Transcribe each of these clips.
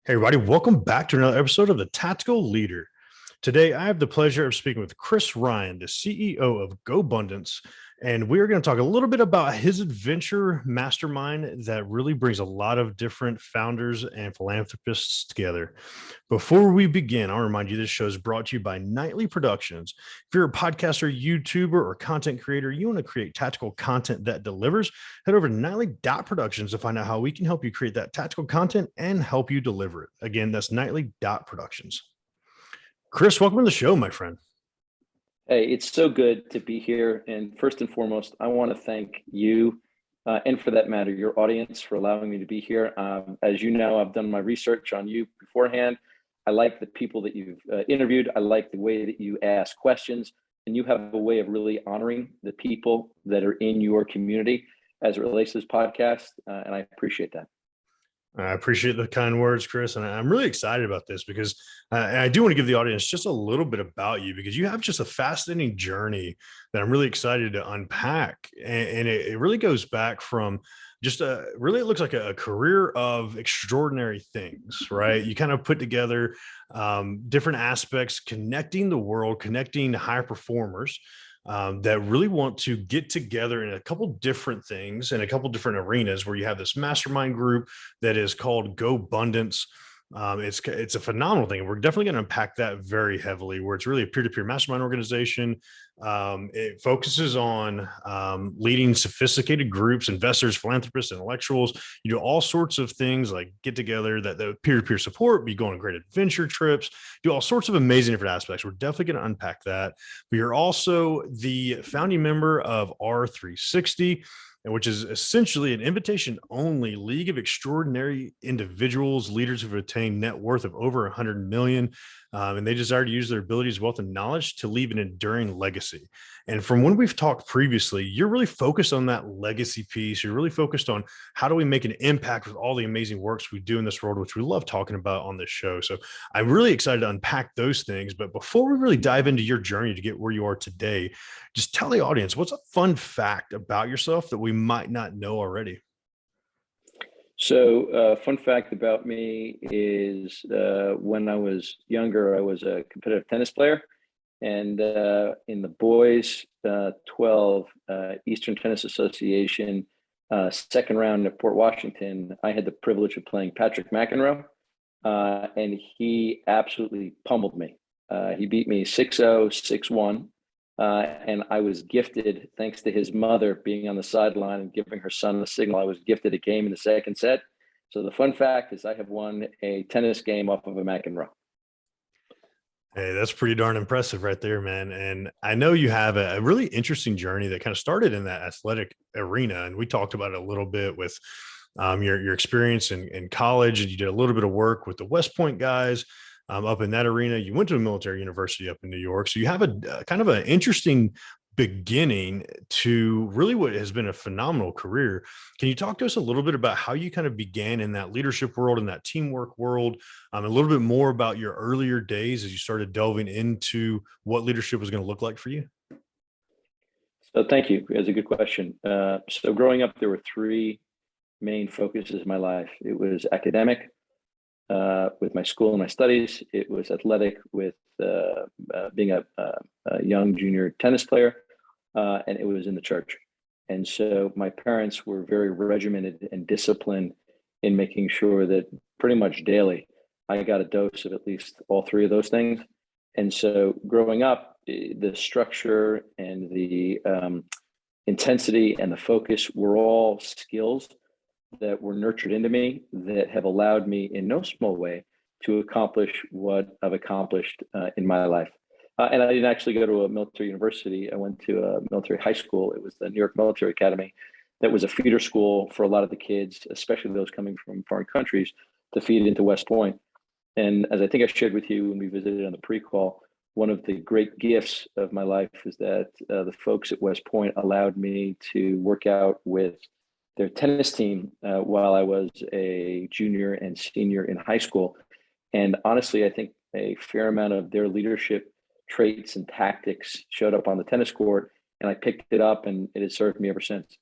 Hey, everybody, welcome back to another episode of The Tactical Leader. Today, I have the pleasure of speaking with Chris Ryan, the CEO of Gobundance, and we are going to talk a little bit about his adventure mastermind that really brings a lot of different founders and philanthropists together. Before we begin, I'll remind you this show is brought to you by Nightly Productions. If you're a podcaster, YouTuber, or content creator, you want to create tactical content that delivers, head over to nightly.productions to find out how we can help you create that tactical content and help you deliver it. Again, that's nightly.productions. Chris, welcome to the show, my friend. Hey, it's so good to be here. And first and foremost, I want to thank you and for that matter, your audience for allowing me to be here. As you know, I've done my research on you beforehand. I like the people that you've interviewed. I like the way that you ask questions, and you have a way of really honoring the people that are in your community as it relates to this podcast. And I appreciate that. I appreciate the kind words, Chris, and I'm really excited about this because I do want to give the audience just a little bit about you because you have just a fascinating journey that I'm really excited to unpack, and it really goes back from just really it looks like a career of extraordinary things, right? You kind of put together different aspects, connecting the world, connecting high performers that really want to get together in a couple different things in a couple different arenas where you have this mastermind group that is called Gobundance. It's a phenomenal thing. We're definitely going to unpack that very heavily, where it's really a peer-to-peer mastermind organization. It focuses on leading sophisticated groups, investors, philanthropists, intellectuals. You do all sorts of things like get together, that the peer-to-peer support, be going on great adventure trips, do all sorts of amazing different aspects. We're definitely going to unpack that. But you're also the founding member of R360, which is essentially an invitation-only league of extraordinary individuals, leaders who've attained net worth of over 100 million, and they desire to use their abilities, wealth, and knowledge to leave an enduring legacy. And from when we've talked previously, you're really focused on that legacy piece. You're really focused on how do we make an impact with all the amazing works we do in this world, which we love talking about on this show. So I'm really excited to unpack those things. But before we really dive into your journey to get where you are today, just tell the audience, what's a fun fact about yourself that we might not know already? So, fun fact about me is when I was younger, I was a competitive tennis player. And in the boys 12 Eastern Tennis Association second round at Port Washington, I had the privilege of playing Patrick McEnroe, and he absolutely pummeled me. He beat me 6-0, 6-1. And I was gifted, thanks to his mother being on the sideline and giving her son a signal, I was gifted a game in the second set. So the fun fact is I have won a tennis game off of a McEnroe. Hey, that's pretty darn impressive right there, man. And I know you have a really interesting journey that kind of started in that athletic arena. And we talked about it a little bit with your experience in college, and you did a little bit of work with the West Point guys up in that arena. You went to a military university up in New York. So you have a kind of an interesting beginning to really what has been a phenomenal career. Can you talk to us a little bit about how you kind of began in that leadership world and that teamwork world, a little bit more about your earlier days as you started delving into what leadership was going to look like for you? So thank you. That's a good question. So growing up, there were three main focuses in my life. It was academic, with my school and my studies. It was athletic with being a young junior tennis player, and it was in the church. And so my parents were very regimented and disciplined in making sure that pretty much daily I got a dose of at least all three of those things. And so growing up, the structure and the intensity and the focus were all skills that were nurtured into me that have allowed me in no small way to accomplish what I've accomplished in my life. And I didn't actually go to a military university. I went to a military high school. It was the New York Military Academy. That was a feeder school for a lot of the kids, especially those coming from foreign countries, to feed into West Point. And as I think I shared with you when we visited on the pre-call, one of the great gifts of my life is that the folks at West Point allowed me to work out with their tennis team while I was a junior and senior in high school. And honestly, I think a fair amount of their leadership traits and tactics showed up on the tennis court, and I picked it up, and it has served me ever since.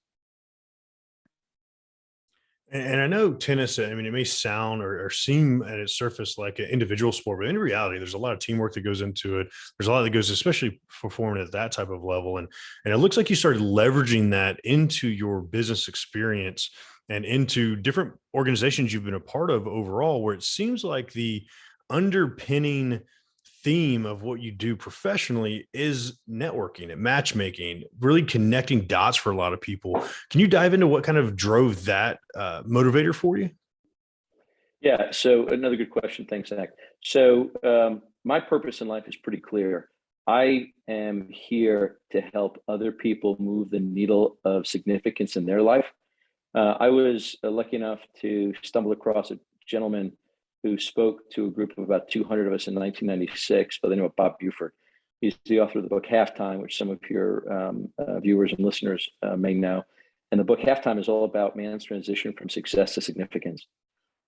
And I know tennis, I mean, it may sound or seem at its surface like an individual sport, but in reality, there's a lot of teamwork that goes into it. There's a lot that goes, especially performing at that type of level. And it looks like you started leveraging that into your business experience and into different organizations you've been a part of overall, where it seems like the underpinning theme of what you do professionally is networking and matchmaking, really connecting dots for a lot of people. Can you dive into what kind of drove that motivator for you? Yeah, so another good question. Thanks, Zach. So my purpose in life is pretty clear. I am here to help other people move the needle of significance in their life. I was lucky enough to stumble across a gentleman who spoke to a group of about 200 of us in 1996 by the name of Bob Buford. He's the author of the book Halftime, which some of your viewers and listeners may know. And the book Halftime is all about man's transition from success to significance.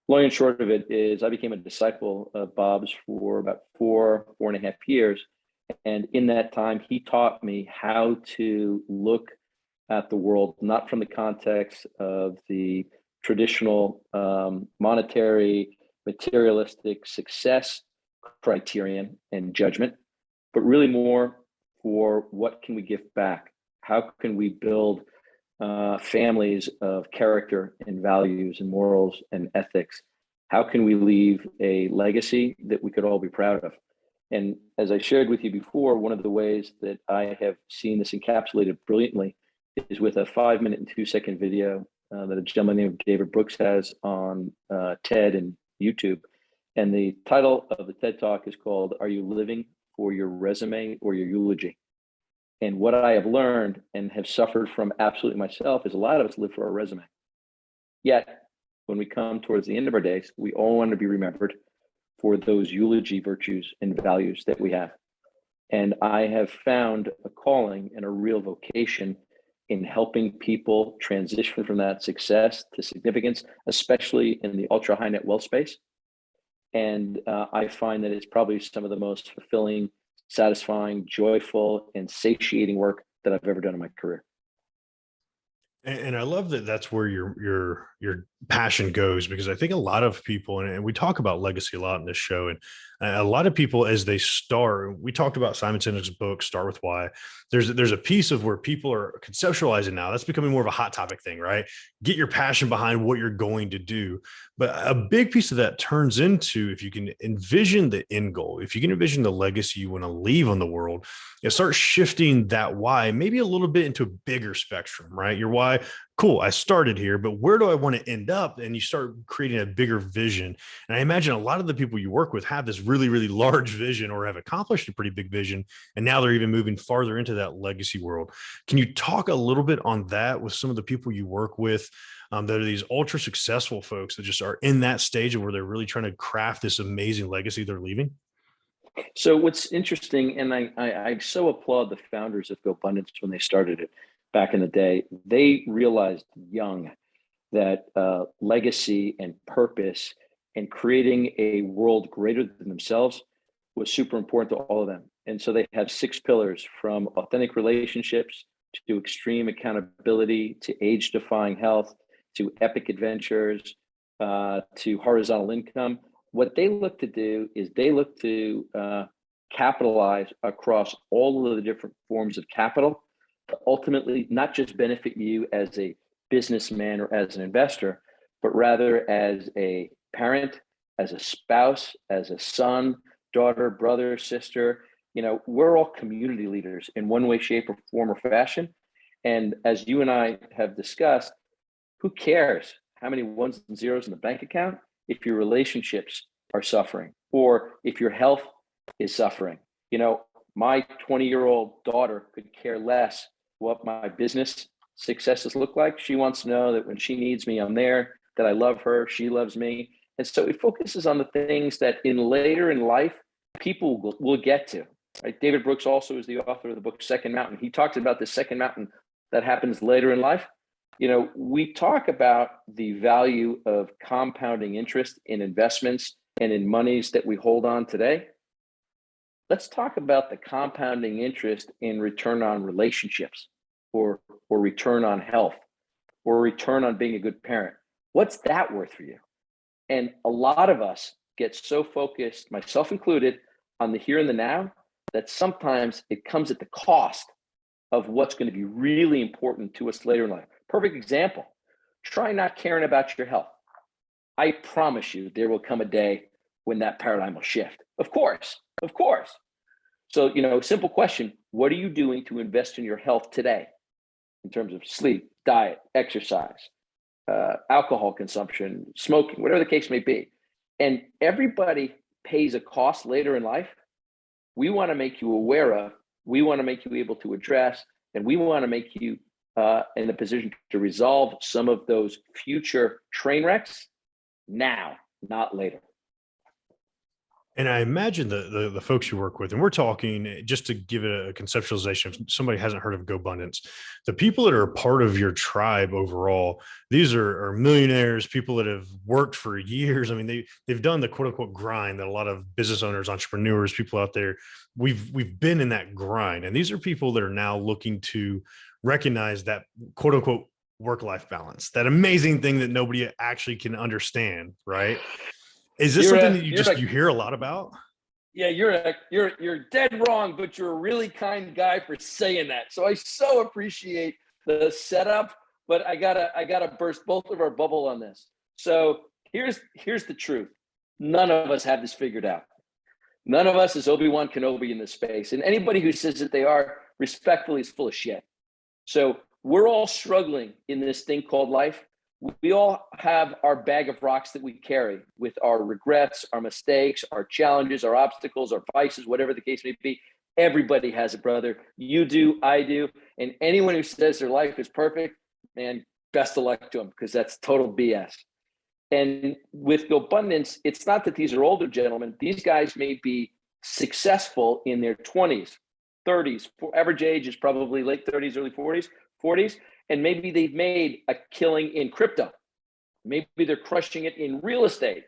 Long and short of it is I became a disciple of Bob's for about 4.5 years. And in that time, he taught me how to look at the world, not from the context of the traditional monetary, materialistic success criterion and judgment, but really more for what can we give back? How can we build families of character and values and morals and ethics? How can we leave a legacy that we could all be proud of? And as I shared with you before, one of the ways that I have seen this encapsulated brilliantly is with a 5-minute and 2-second video that a gentleman named David Brooks has on TED and YouTube. And the title of the TED Talk is called, "Are You Living for Your Resume or Your Eulogy?" And what I have learned and have suffered from absolutely myself is a lot of us live for our resume. Yet, when we come towards the end of our days, we all want to be remembered for those eulogy virtues and values that we have. And I have found a calling and a real vocation in helping people transition from that success to significance, especially in the ultra high net wealth space. And I find that it's probably some of the most fulfilling, satisfying, joyful, and satiating work that I've ever done in my career. And I love that that's where your passion goes, because I think a lot of people, and we talk about legacy a lot in this show, and a lot of people as they start, we talked about Simon Sinek's book Start With Why. There's a piece of where people are conceptualizing now. That's becoming more of a hot topic thing, right? Get your passion behind what you're going to do. But a big piece of that turns into, if you can envision the end goal, if you can envision the legacy you want to leave on the world, you start shifting that why maybe a little bit into a bigger spectrum, right? Your why, cool, I started here, but where do I want to end up? And you start creating a bigger vision. And I imagine a lot of the people you work with have this really, really large vision or have accomplished a pretty big vision. And now they're even moving farther into that legacy world. Can you talk a little bit on that with some of the people you work with, that are these ultra successful folks that just are in that stage of where they're really trying to craft this amazing legacy they're leaving? So what's interesting, and I so applaud the founders of GoBundance when they started it back in the day. They realized young that legacy and purpose and creating a world greater than themselves was super important to all of them. And so they have 6 pillars, from authentic relationships to extreme accountability to age-defying health to epic adventures to horizontal income. What they look to do is they look to capitalize across all of the different forms of capital to ultimately not just benefit you as a businessman or as an investor, but rather as a parent, as a spouse, as a son, daughter, brother, sister. You know, we're all community leaders in one way, shape, or form or fashion. And as you and I have discussed, who cares how many ones and zeros in the bank account if your relationships are suffering or if your health is suffering? You know, my 20-year-old daughter could care less what my business successes look like. She wants to know that when she needs me, I'm there, that I love her, she loves me. And so it focuses on the things that in later in life, people will get to. Right? David Brooks also is the author of the book Second Mountain. He talks about the second mountain that happens later in life. You know, we talk about the value of compounding interest in investments and in monies that we hold on today. Let's talk about the compounding interest in return on relationships or return on health or return on being a good parent What's that worth for you? And a lot of us get so focused, myself included, on the here and the now, that sometimes it comes at the cost of what's going to be really important to us later in life. Perfect example. Try not caring about your health. I promise you there will come a day when that paradigm will shift. Of course, of course. So, simple question, what are you doing to invest in your health today in terms of sleep, diet, exercise, alcohol consumption, smoking, whatever the case may be? And everybody pays a cost later in life. We want to make you aware of, we want to make you able to address, and we want to make you in a position to resolve some of those future train wrecks now, not later. And I imagine the folks you work with, and we're talking just to give it a conceptualization, if somebody hasn't heard of GoBundance, the people that are a part of your tribe overall, these are millionaires, people that have worked for years. I mean, they've done the quote unquote grind that a lot of business owners, entrepreneurs, people out there, we've been in that grind. And these are people that are now looking to recognize that quote unquote work-life balance, that amazing thing that nobody actually can understand, right? Is this something that you hear a lot about? Yeah, you're dead wrong, but you're a really kind guy for saying that. So I so appreciate the setup, but I gotta burst both of our bubble on this. So here's the truth. None of us have this figured out. None of us is Obi-Wan Kenobi in this space. And anybody who says that they are, respectfully, is full of shit. So we're all struggling in this thing called life. We all have our bag of rocks that we carry with our regrets, our mistakes, our challenges, our obstacles, our vices, whatever the case may be. Everybody has it, brother. You do, I do. And anyone who says their life is perfect, man, best of luck to them, because that's total BS. And with GoBundance, it's not that these are older gentlemen. These guys may be successful in their 20s, 30s. Average age is probably late 30s, early 40s. And maybe they've made a killing in crypto. Maybe they're crushing it in real estate.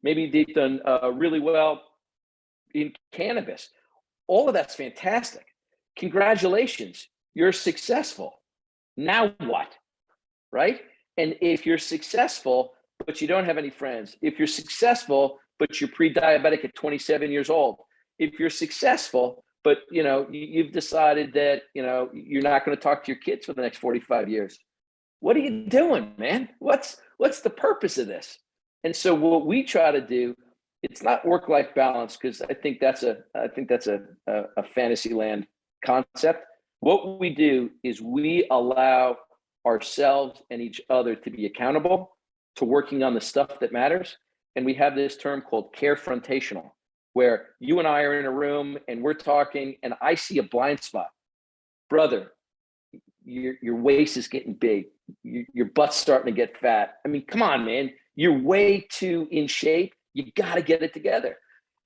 Maybe they've done really well in cannabis. All of that's fantastic. Congratulations, you're successful. Now what, right? And if you're successful, but you don't have any friends, if you're successful, but you're pre-diabetic at 27 years old, if you're successful, but you've decided that you're not going to talk to your kids for the next 45 years. What are you doing, man? What's the purpose of this? And so what we try to do, it's not work-life balance, because I think that's a fantasy land concept. What we do is we allow ourselves and each other to be accountable to working on the stuff that matters. And we have this term called carefrontational, where you and I are in a room and we're talking and I see a blind spot. Brother, your waist is getting big. Your butt's starting to get fat. I mean, come on, man. You're way too in shape. You got to get it together.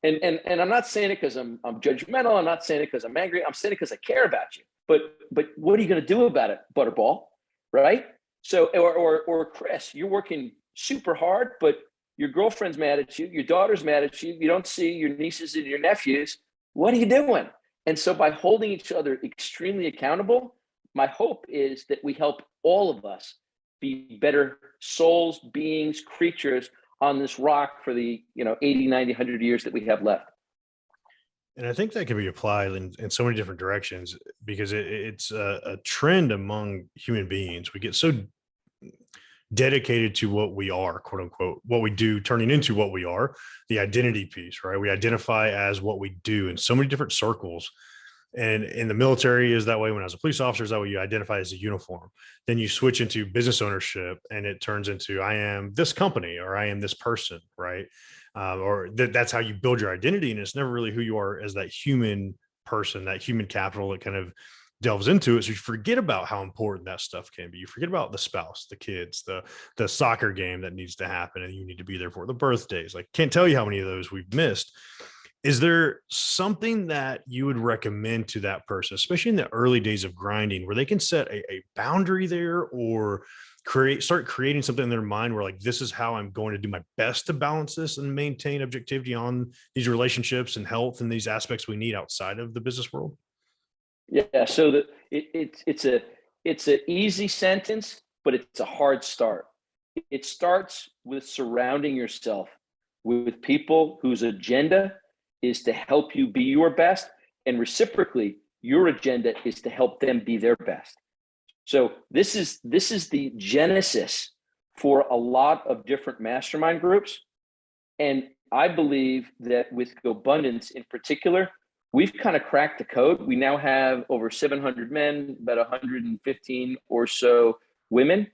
And I'm not saying it because I'm judgmental. I'm not saying it because I'm angry. I'm saying it because I care about you. But what are you going to do about it, Butterball? Right? So, or Chris, you're working super hard, but your girlfriend's mad at you, your daughter's mad at you, you don't see your nieces and your nephews. What are you doing? And so by holding each other extremely accountable, my hope is that we help all of us be better souls, beings, creatures on this rock for the 80, 90, 100 years that we have left. And I think that can be applied in so many different directions, because it's a trend among human beings. We get so dedicated to what we are, quote unquote, what we do, turning into what we are, the identity piece, right? We identify as what we do in so many different circles. And in the military is that way. When I was a police officer, is that way you identify as a uniform. Then you switch into business ownership and it turns into, I am this company, or I am this person, right? That's how you build your identity. And it's never really who you are as that human person, that human capital that kind of delves into it. So you forget about how important that stuff can be. You forget about the spouse, the kids, the soccer game that needs to happen and you need to be there for, the birthdays. Like, can't tell you how many of those we've missed. Is there something that you would recommend to that person, especially in the early days of grinding, where they can set a boundary there, or start creating something in their mind where, like, this is how I'm going to do my best to balance this and maintain objectivity on these relationships and health and these aspects we need outside of the business world? Yeah. So it's an easy sentence, but it's a hard start. It starts with surrounding yourself with people whose agenda is to help you be your best, and reciprocally, your agenda is to help them be their best. So this is the genesis for a lot of different mastermind groups. And I believe that with Gobundance in particular, we've kind of cracked the code. We now have over 700 men, about 115 or so women,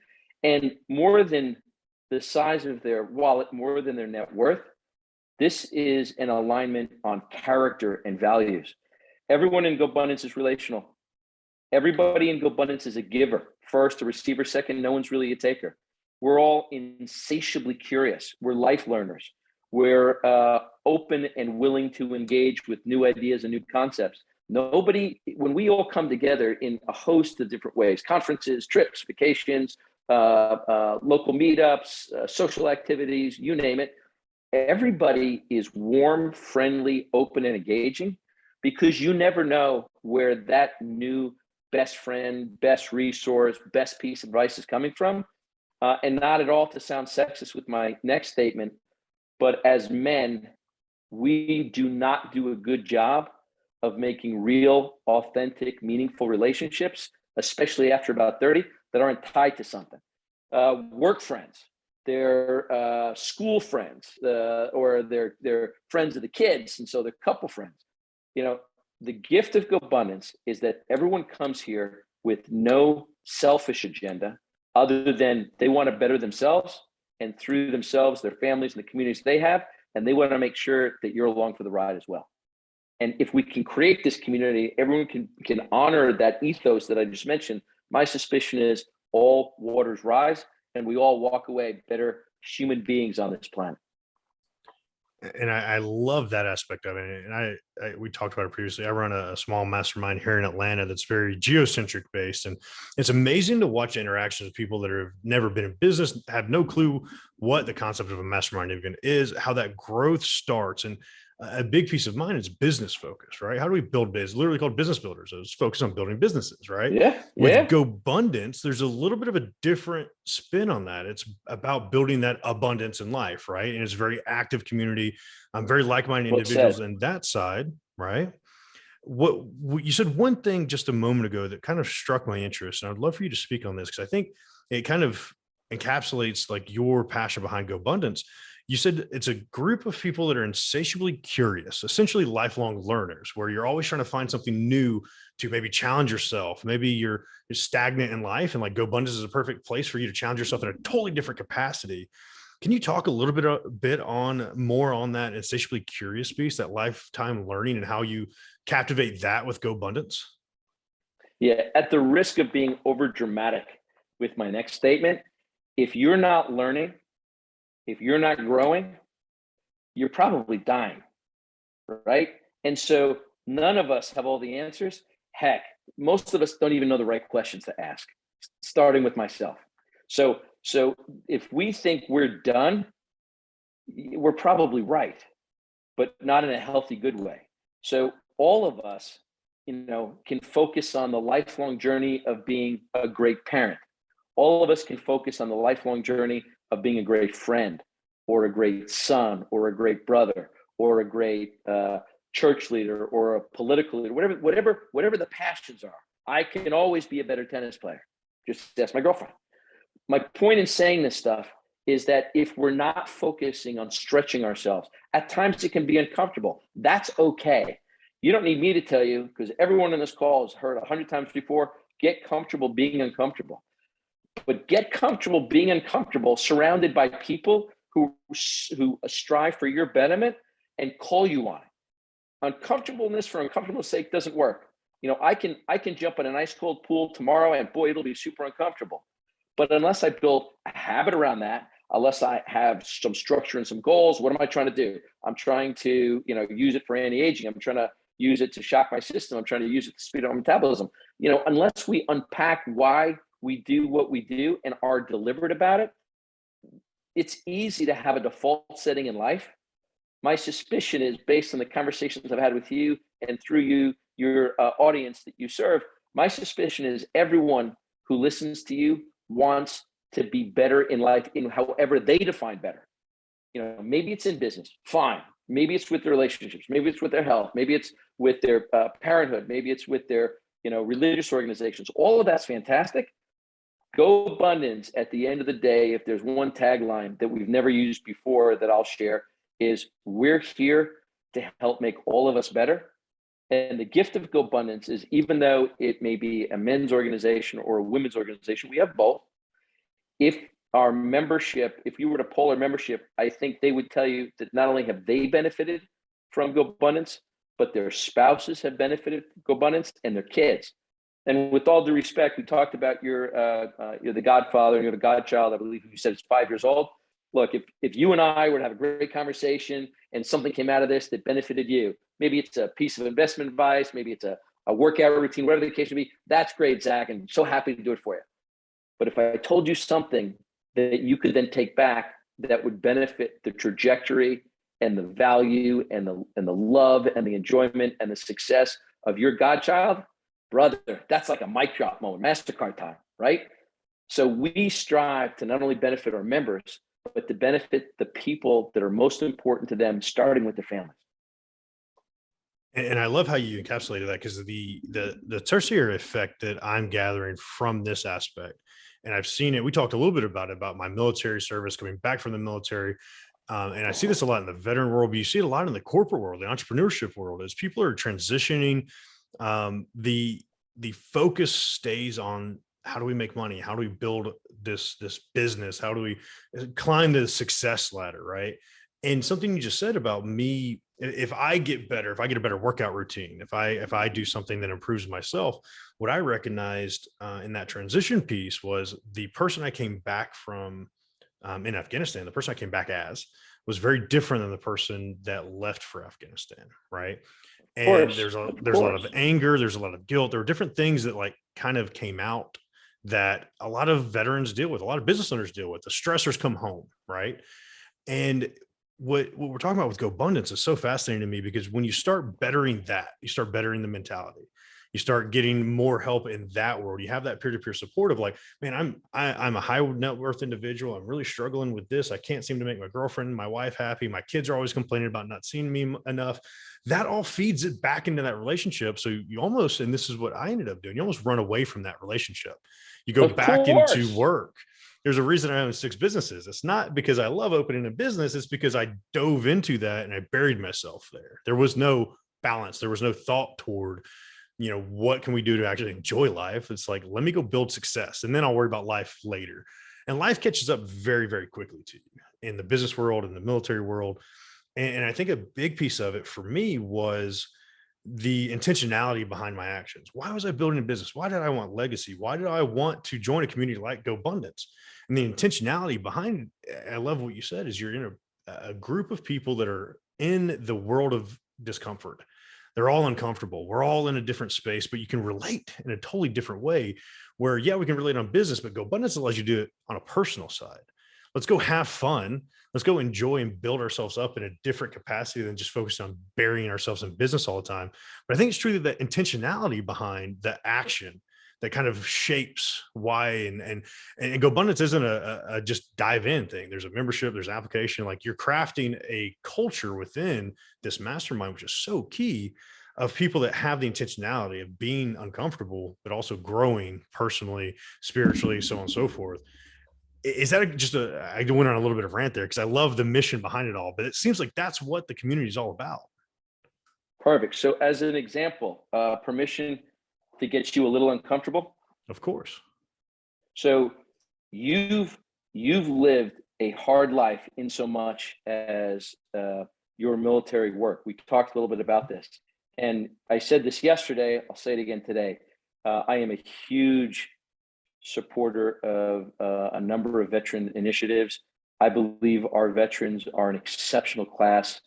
and more than the size of their wallet, more than their net worth. This is an alignment on character and values. Everyone in Gobundance is relational. Everybody in Gobundance is a giver first, a receiver second. No one's really a taker. We're all insatiably curious. We're life learners. We're open and willing to engage with new ideas and new concepts. Nobody, when we all come together in a host of different ways, conferences, trips, vacations, local meetups, social activities, you name it, everybody is warm, friendly, open, and engaging, because you never know where that new best friend, best resource, best piece of advice is coming from. And not at all to sound sexist with my next statement, but as men, we do not do a good job of making real, authentic, meaningful relationships, especially after about 30, that aren't tied to something. Work friends, they're school friends, or they're friends of the kids, and so they're couple friends. You know, the gift of Gobundance is that everyone comes here with no selfish agenda other than they want to better themselves, and through themselves, their families and the communities they have, and they want to make sure that you're along for the ride as well. And if we can create this community, everyone can honor that ethos that I just mentioned. My suspicion is all waters rise, and we all walk away better human beings on this planet. And I love that aspect of it. And we talked about it previously. I run a small mastermind here in Atlanta that's very geocentric based. And it's amazing to watch interactions with people that have never been in business, have no clue what the concept of a mastermind even is, how that growth starts. And a big piece of mine is business focus, right? How do we build business? Literally called business builders. So it's focused on building businesses, right? Yeah. With Gobundance, there's a little bit of a different spin on that. It's about building that abundance in life, right? And it's a very active community. I'm very like-minded individuals in that side, right? What you said one thing just a moment ago that kind of struck my interest, and I'd love for you to speak on this because I think it kind of encapsulates like your passion behind Gobundance. You said it's a group of people that are insatiably curious, essentially lifelong learners, where you're always trying to find something new to maybe challenge yourself. Maybe you're stagnant in life, and like Gobundance is a perfect place for you to challenge yourself in a totally different capacity. Can you talk a little bit on more on that insatiably curious piece, that lifetime learning, and how you captivate that with Gobundance? Yeah, at the risk of being over dramatic with my next statement, if you're not learning, if you're not growing, you're probably dying, right? And so none of us have all the answers. Heck, most of us don't even know the right questions to ask, starting with myself. So if we think we're done, we're probably right, but not in a healthy, good way. So all of us, can focus on the lifelong journey of being a great parent. All of us can focus on the lifelong journey of being a great friend, or a great son, or a great brother, or a great church leader, or a political leader, whatever the passions are. I can always be a better tennis player. Just ask my girlfriend. My point in saying this stuff is that if we're not focusing on stretching ourselves, at times it can be uncomfortable. That's okay. You don't need me to tell you, because everyone in this call has heard 100 times before, get comfortable being uncomfortable. But get comfortable being uncomfortable surrounded by people who strive for your betterment and call you on it. Uncomfortableness for uncomfortableness sake doesn't work. I can jump in an ice cold pool tomorrow, and boy, it'll be super uncomfortable. But unless I build a habit around that, unless I have some structure and some goals, what am I trying to do? I'm trying to, use it for anti-aging. I'm trying to use it to shock my system. I'm trying to use it to speed up my metabolism. Unless we unpack why we do what we do and are deliberate about it, it's easy to have a default setting in life. My suspicion is, based on the conversations I've had with you and through you, your audience that you serve, my suspicion is everyone who listens to you wants to be better in life in however they define better. Maybe it's in business, fine. Maybe it's with their relationships. Maybe it's with their health. Maybe it's with their parenthood. Maybe it's with their, religious organizations. All of that's fantastic. GoBundance, at the end of the day, if there's one tagline that we've never used before that I'll share, is we're here to help make all of us better. And the gift of GoBundance is, even though it may be a men's organization or a women's organization, we have both. If our membership, if you were to poll our membership, I think they would tell you that not only have they benefited from GoBundance, but their spouses have benefited from GoBundance, and their kids. And with all due respect, we talked about you're the godfather, you're the godchild. I believe you said it's 5 years old. Look, if you and I were to have a great conversation and something came out of this that benefited you, maybe it's a piece of investment advice, maybe it's a workout routine, whatever the case may be, that's great, Zach, and so happy to do it for you. But if I told you something that you could then take back that would benefit the trajectory and the value and the love and the enjoyment and the success of your godchild, brother, that's like a mic drop moment, MasterCard time, right? So we strive to not only benefit our members, but to benefit the people that are most important to them, starting with their families. And I love how you encapsulated that, because the tertiary effect that I'm gathering from this aspect, and I've seen it. We talked a little bit about my military service, coming back from the military. And I see this a lot in the veteran world, but you see it a lot in the corporate world, the entrepreneurship world, as people are transitioning. The focus stays on, how do we make money? How do we build this business? How do we climb the success ladder, right? And something you just said about me, if I get better, if I get a better workout routine, if I do something that improves myself, what I recognized in that transition piece was the person I came back from in Afghanistan, the person I came back as, was very different than the person that left for Afghanistan, right? And there's a lot of anger, there's a lot of guilt. There were different things that like kind of came out that a lot of veterans deal with, a lot of business owners deal with. The stressors come home, right? And what we're talking about with GoBundance is so fascinating to me, because when you start bettering that, you start bettering the mentality, you start getting more help in that world. You have that peer-to-peer support of like, man, I'm a high net worth individual. I'm really struggling with this. I can't seem to make my girlfriend, my wife happy. My kids are always complaining about not seeing me enough. That all feeds it back into that relationship. So you almost, and this is what I ended up doing, you almost run away from that relationship. You go back into work. There's a reason I own 6 businesses. It's not because I love opening a business. It's because I dove into that and I buried myself there. There was no balance. There was no thought toward, what can we do to actually enjoy life? It's like, let me go build success, and then I'll worry about life later. And life catches up very, very quickly to you in the business world, in the military world. And I think a big piece of it for me was the intentionality behind my actions. Why was I building a business? Why did I want legacy? Why did I want to join a community like GoBundance? And the intentionality behind it, I love what you said, is you're in a group of people that are in the world of discomfort. They're all uncomfortable. We're all in a different space, but you can relate in a totally different way where, yeah, we can relate on business, but GoBundance allows you to do it on a personal side. Let's go have fun. Let's go enjoy and build ourselves up in a different capacity than just focused on burying ourselves in business all the time. But I think it's true that the intentionality behind the action that kind of shapes why, and GoBundance isn't a just dive in thing. There's a membership, there's an application, like you're crafting a culture within this mastermind, which is so key, of people that have the intentionality of being uncomfortable, but also growing personally, spiritually, so on and so forth. Is that I went on a little bit of rant there because I love the mission behind it all, but it seems like that's what the community is all about. Perfect. So as an example, permission to get you a little uncomfortable. Of course. So you've lived a hard life in so much as your military work. We talked a little bit about this, and I said this yesterday. I'll say it again today. I am a huge supporter of a number of veteran initiatives. I believe our veterans are an exceptional class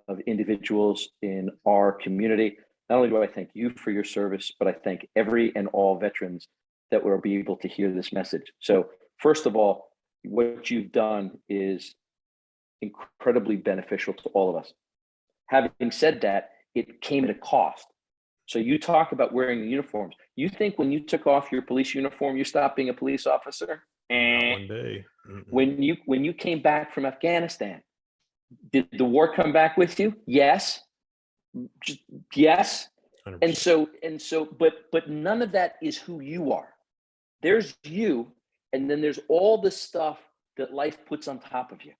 of individuals in our community. Not only do I thank you for your service, but I thank every and all veterans that will be able to hear this message. So first of all, what you've done is incredibly beneficial to all of us. Having said that, it came at a cost. So you talk about wearing the uniforms. You think when you took off your police uniform, you stopped being a police officer? Not one day. When you came back from Afghanistan, did the war come back with you? Yes. Yes. 100%. But none of that is who you are. There's you, and then there's all the stuff that life puts on top of you.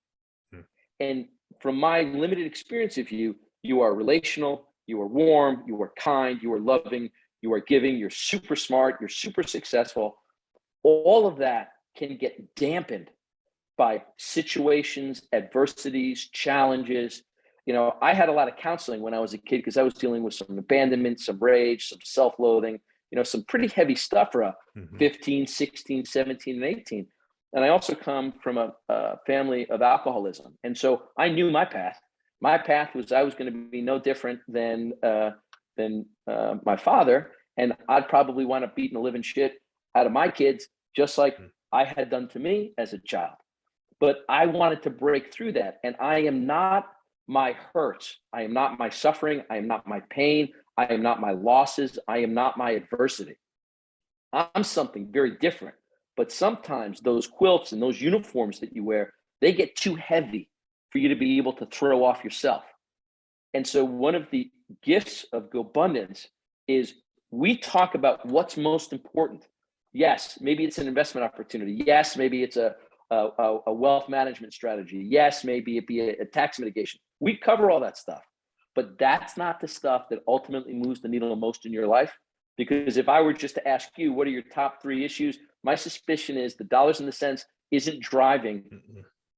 And from my limited experience of you, you are relational, you are warm, you are kind, you are loving, you are giving, you're super smart, you're super successful. All of that can get dampened by situations, adversities, challenges. I had a lot of counseling when I was a kid because I was dealing with some abandonment, some rage, some self-loathing, some pretty heavy stuff for a 15, 16, 17, and 18. And I also come from a family of alcoholism. And so I knew my path. My path was I was going to be no different than my father. And I'd probably want to beat the living shit out of my kids, just like I had done to me as a child. But I wanted to break through that. And I am not my hurts. I am not my suffering. I am not my pain. I am not my losses. I am not my adversity. I'm something very different. But sometimes those quilts and those uniforms that you wear, they get too heavy for you to be able to throw off yourself. And so one of the gifts of Gobundance is we talk about what's most important. Yes, maybe it's an investment opportunity. Yes, maybe it's a wealth management strategy. Yes, maybe it be a tax mitigation. We cover all that stuff, but that's not the stuff that ultimately moves the needle most in your life. Because if I were just to ask you, what are your top 3 issues? My suspicion is the dollars and the cents isn't driving.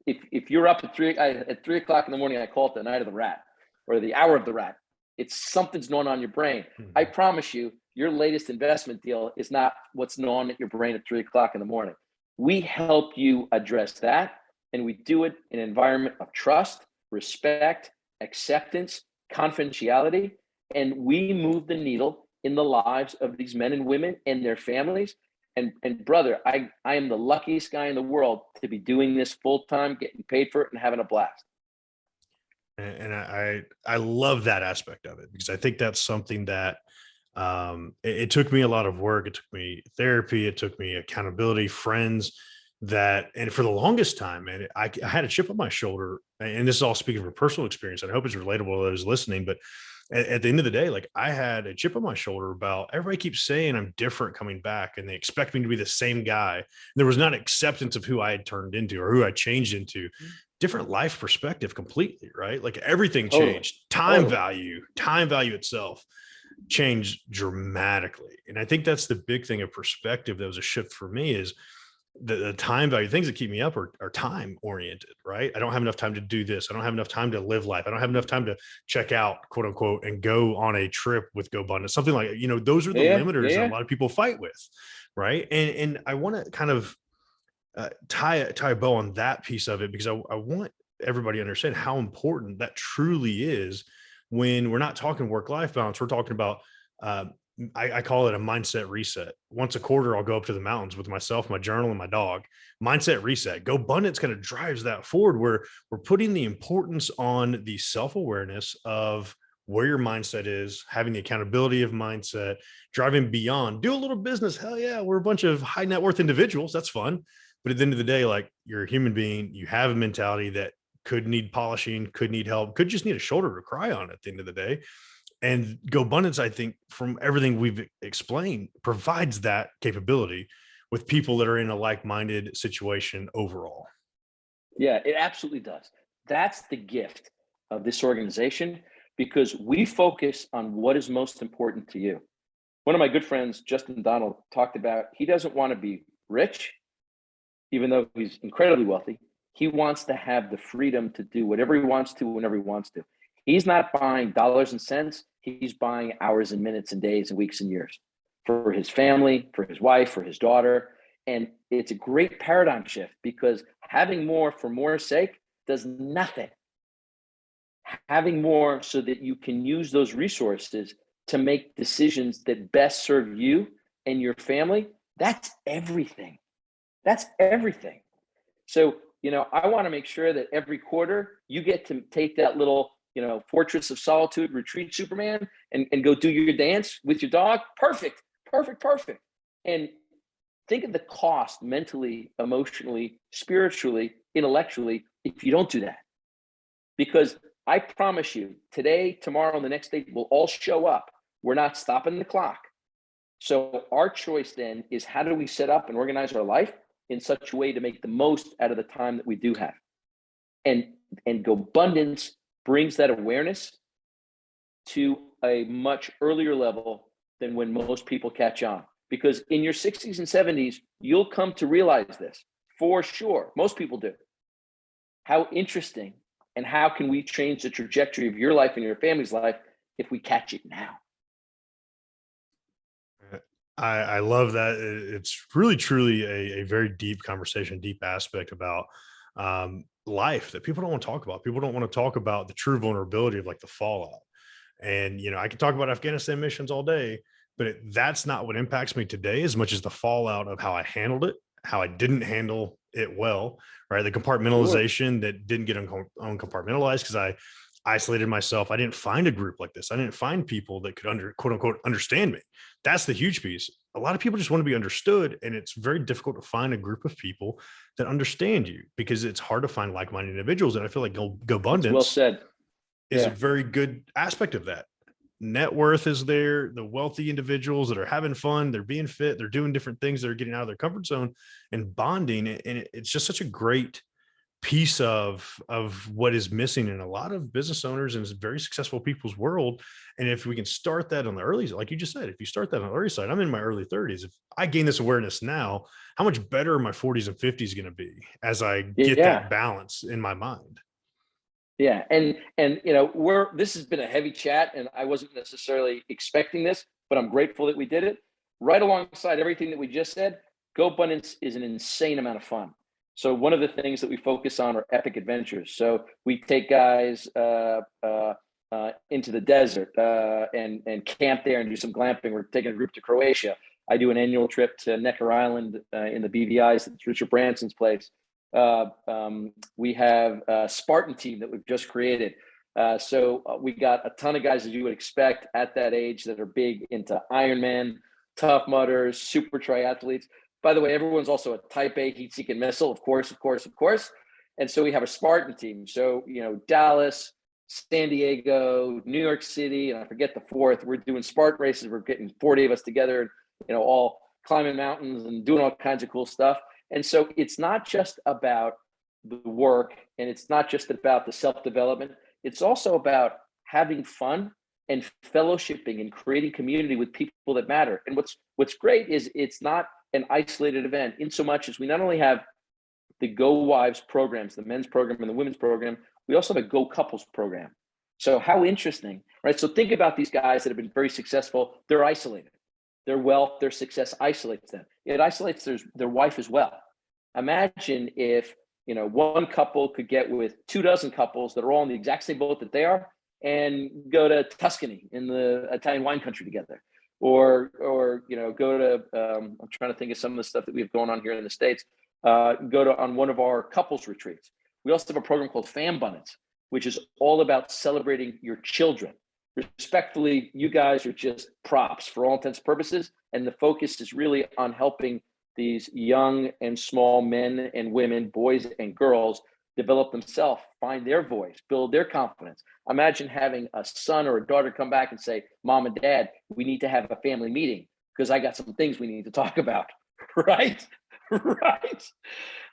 If you're up at 3 o'clock in the morning, I call it the night of the rat or the hour of the rat. It's something's going on in your brain. I promise you, your latest investment deal is not what's gnawing at your brain at 3 o'clock in the morning. We help you address that, and we do it in an environment of trust, respect, acceptance, confidentiality, and we move the needle in the lives of these men and women and their families. And brother, I am the luckiest guy in the world to be doing this full time, getting paid for it, and having a blast. And I love that aspect of it, because I think that's something that it took me a lot of work. It took me therapy. It took me accountability, friends and for the longest time, man, I had a chip on my shoulder. And this is all speaking from personal experience. And I hope it's relatable to those listening. But at the end of the day, like, I had a chip on my shoulder about everybody keeps saying I'm different coming back, and they expect me to be the same guy. There was not acceptance of who I had turned into or who I changed into. Different life perspective completely, right? Like, everything changed. Time value itself changed dramatically. And I think that's the big thing of perspective that was a shift for me, is the time value. Things that keep me up are time oriented, right? I don't have enough time to do this. I don't have enough time to live life. I don't have enough time to check out, quote unquote, and go on a trip with GoBundance. Something like, those are the limiters that a lot of people fight with, right? And I want to kind of tie a bow on that piece of it, because I want everybody to understand how important that truly is when we're not talking work-life balance. We're talking about I call it a mindset reset. Once a quarter, I'll go up to the mountains with myself, my journal, and my dog. Mindset reset. GoBundance kind of drives that forward, where we're putting the importance on the self-awareness of where your mindset is, having the accountability of mindset, driving beyond, do a little business. Hell yeah, we're a bunch of high net worth individuals. That's fun. But at the end of the day, like, you're a human being, you have a mentality that could need polishing, could need help, could just need a shoulder to cry on at the end of the day. And GoBundance, I think, from everything we've explained, provides that capability with people that are in a like-minded situation overall. Yeah, it absolutely does. That's the gift of this organization, because we focus on what is most important to you. One of my good friends, Justin Donald, talked about he doesn't want to be rich, even though he's incredibly wealthy. He wants to have the freedom to do whatever he wants to, whenever he wants to. He's not buying dollars and cents. He's buying hours and minutes and days and weeks and years for his family, for his wife, for his daughter. And it's a great paradigm shift, because having more for more's sake does nothing. Having more so that you can use those resources to make decisions that best serve you and your family, that's everything. That's everything. So, I want to make sure that every quarter you get to take that little, Fortress of Solitude retreat, Superman, and go do your dance with your dog. Perfect. And think of the cost mentally, emotionally, spiritually, intellectually, if you don't do that. Because I promise you, today, tomorrow, and the next day will all show up. We're not stopping the clock. So our choice then is, how do we set up and organize our life in such a way to make the most out of the time that we do have? And GoBundance brings that awareness to a much earlier level than when most people catch on. Because in your 60s and 70s, you'll come to realize this for sure. Most people do. How interesting, and how can we change the trajectory of your life and your family's life if we catch it now? I love that. It's really, truly a very deep conversation, deep aspect about life that people don't want to talk about. People don't want to talk about the true vulnerability of like the fallout. And, I can talk about Afghanistan missions all day, but that's not what impacts me today as much as the fallout of how I handled it, how I didn't handle it well, right? The Sure. compartmentalization that didn't get uncompartmentalized because I isolated myself. I didn't find a group like this. I didn't find people that could quote unquote understand me. That's the huge piece. A lot of people just want to be understood, and it's very difficult to find a group of people that understand you because it's hard to find like-minded individuals. And I feel like That's well GoBundance said. is a Yeah. very good aspect of that. Net worth is there, the wealthy individuals that are having fun, they're being fit, they're doing different things, they're getting out of their comfort zone and bonding. And it's just such a great piece of what is missing in a lot of business owners and very successful people's world. And if we can start that on the early, like you just said, if you start that on the early side, I'm in my early 30s. If I gain this awareness now, how much better my 40s and 50s going to be as I get Yeah. that balance in my mind? Yeah. And this has been a heavy chat, and I wasn't necessarily expecting this, but I'm grateful that we did it. Right alongside everything that we just said, GoBundance is an insane amount of fun. So one of the things that we focus on are epic adventures. So we take guys into the desert and camp there and do some glamping. We're taking a group to Croatia. I do an annual trip to Necker Island in the BVI's. It's Richard Branson's place. We have a Spartan team that we've just created. So we got a ton of guys, as you would expect at that age, that are big into Ironman, Tough Mudders, super triathletes. By the way, everyone's also a type A heat-seeking missile, of course. And so we have a Spartan team. So, Dallas, San Diego, New York City, and I forget the fourth. We're doing Spartan races. We're getting 40 of us together, all climbing mountains and doing all kinds of cool stuff. And so it's not just about the work, and it's not just about the self-development. It's also about having fun and fellowshipping and creating community with people that matter. And what's great is it's not an isolated event, in so much as we not only have the Go Wives programs, the men's program and the women's program, we also have a Go Couples program. So how interesting, right? So think about these guys that have been very successful. They're isolated. Their wealth, their success isolates them. It isolates their wife as well. Imagine if one couple could get with 24 couples that are all in the exact same boat that they are, and go to Tuscany in the Italian wine country together, or go to I'm trying to think of some of the stuff that we have going on here in the States. Go on one of our couples retreats. We also have a program called Fambundance, which is all about celebrating your children. Respectfully, you guys are just props for all intents and purposes, and the focus is really on helping these young and small men and women, boys and girls, develop themselves, find their voice, build their confidence. Imagine having a son or a daughter come back and say, "Mom and Dad, we need to have a family meeting because I got some things we need to talk about." Right? Right?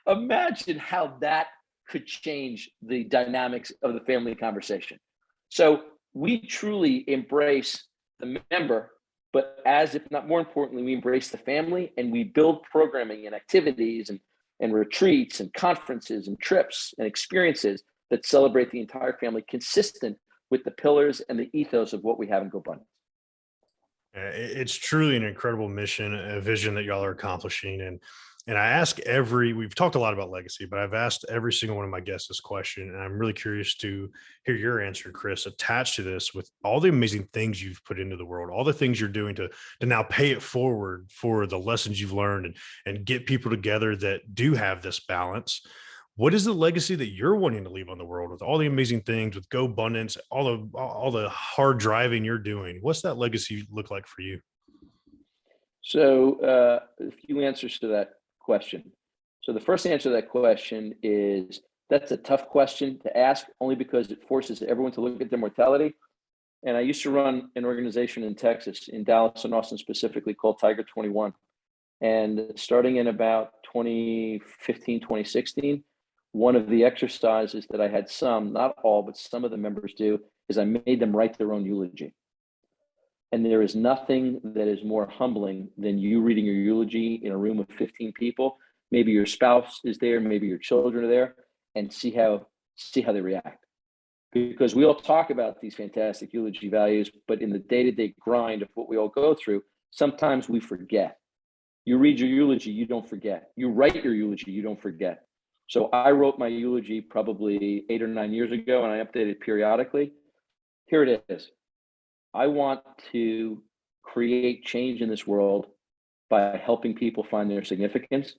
Imagine how that could change the dynamics of the family conversation. So we truly embrace the member, but as if not more importantly, we embrace the family, and we build programming and activities and retreats and conferences and trips and experiences that celebrate the entire family, consistent with the pillars and the ethos of what we have in GoBundance. It's truly an incredible mission, a vision that y'all are accomplishing. And we've talked a lot about legacy, but I've asked every single one of my guests this question. And I'm really curious to hear your answer, Chris, attached to this, with all the amazing things you've put into the world, all the things you're doing to now pay it forward for the lessons you've learned, and get people together that do have this balance. What is the legacy that you're wanting to leave on the world with all the amazing things, with GoBundance, all the hard driving you're doing? What's that legacy look like for you? So a few answers to that question. So the first answer to that question is that's a tough question to ask only because it forces everyone to look at their mortality. And I used to run an organization in Texas, in Dallas and Austin specifically, called Tiger 21. And starting in about 2015, 2016, one of the exercises that I had some, not all, but some of the members do, is I made them write their own eulogy. And there is nothing that is more humbling than you reading your eulogy in a room of 15 people. Maybe your spouse is there, maybe your children are there, and see how they react. Because we all talk about these fantastic eulogy values, but in the day-to-day grind of what we all go through, sometimes we forget. You read your eulogy, you don't forget. You write your eulogy, you don't forget. So I wrote my eulogy probably 8 or 9 years ago, and I update it periodically. Here it is. I want to create change in this world by helping people find their significance.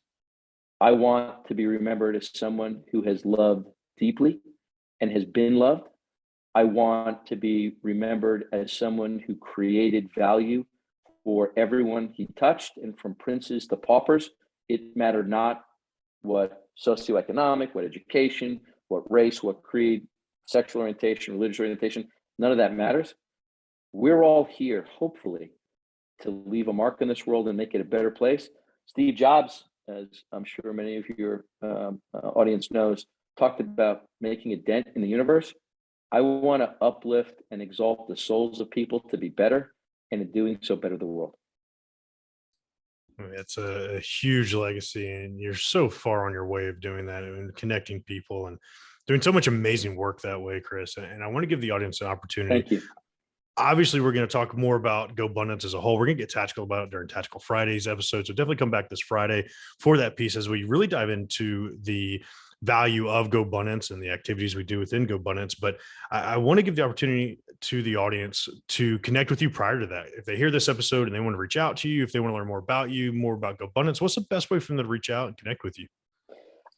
I want to be remembered as someone who has loved deeply and has been loved. I want to be remembered as someone who created value for everyone he touched, and from princes to paupers. It mattered not what socioeconomic, what education, what race, what creed, sexual orientation, religious orientation, none of that matters. We're all here, hopefully, to leave a mark in this world and make it a better place. Steve Jobs, as I'm sure many of your audience knows, talked about making a dent in the universe. I want to uplift and exalt the souls of people to be better, and in doing so, better the world. I mean, it's a huge legacy, and you're so far on your way of doing that and connecting people and doing so much amazing work that way, Chris. And I want to give the audience an opportunity. Thank you. Obviously, we're going to talk more about GoBundance as a whole. We're going to get tactical about it during Tactical Fridays episode. So definitely come back this Friday for that piece as we really dive into the value of GoBundance and the activities we do within GoBundance. But I want to give the opportunity to the audience to connect with you prior to that. If they hear this episode and they want to reach out to you, if they want to learn more about you, more about GoBundance, what's the best way for them to reach out and connect with you?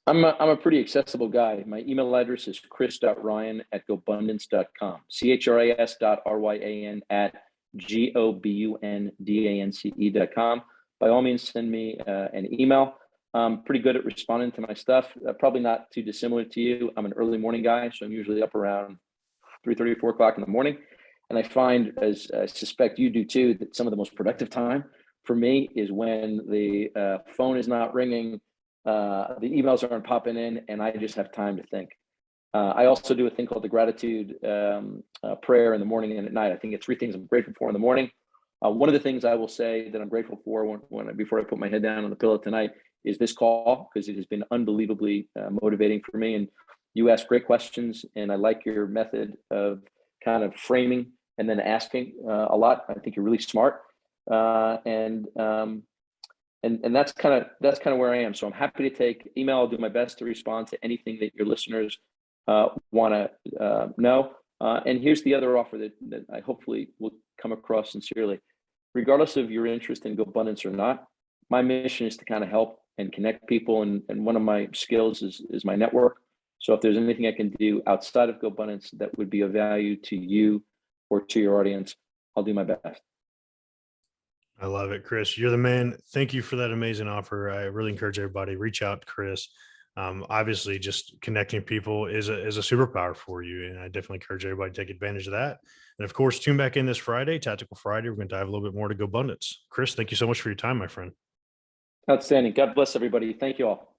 I'm a pretty accessible guy. My email address is chris.ryan@gobundance.com. CHRIS.RYAN @GOBUNDANCE.com. By all means, send me an email. I'm pretty good at responding to my stuff. Probably not too dissimilar to you. I'm an early morning guy, so I'm usually up around 3:30, 4 o'clock in the morning. And I find, as I suspect you do too, that some of the most productive time for me is when the phone is not ringing, the emails aren't popping in, and I just have time to think. I also do a thing called the gratitude prayer in the morning and at night. I think it's 3 things I'm grateful for in the morning. One of the things I will say that I'm grateful for before I put my head down on the pillow tonight is this call, because it has been unbelievably motivating for me. And you ask great questions, and I like your method of kind of framing and then asking a lot. I think you're really smart, and that's kind of where I am. So I'm happy to take email. I'll do my best to respond to anything that your listeners want to know. And here's the other offer that I hopefully will come across sincerely. Regardless of your interest in GoBundance or not, my mission is to kind of help and connect people. And one of my skills is my network. So if there's anything I can do outside of GoBundance that would be of value to you or to your audience, I'll do my best. I love it, Chris. You're the man. Thank you for that amazing offer. I really encourage everybody reach out to Chris. Obviously, just connecting people is a superpower for you, and I definitely encourage everybody to take advantage of that. And of course, tune back in this Friday, Tactical Friday. We're going to dive a little bit more to GoBundance. Chris, thank you so much for your time, my friend. Outstanding. God bless everybody. Thank you all.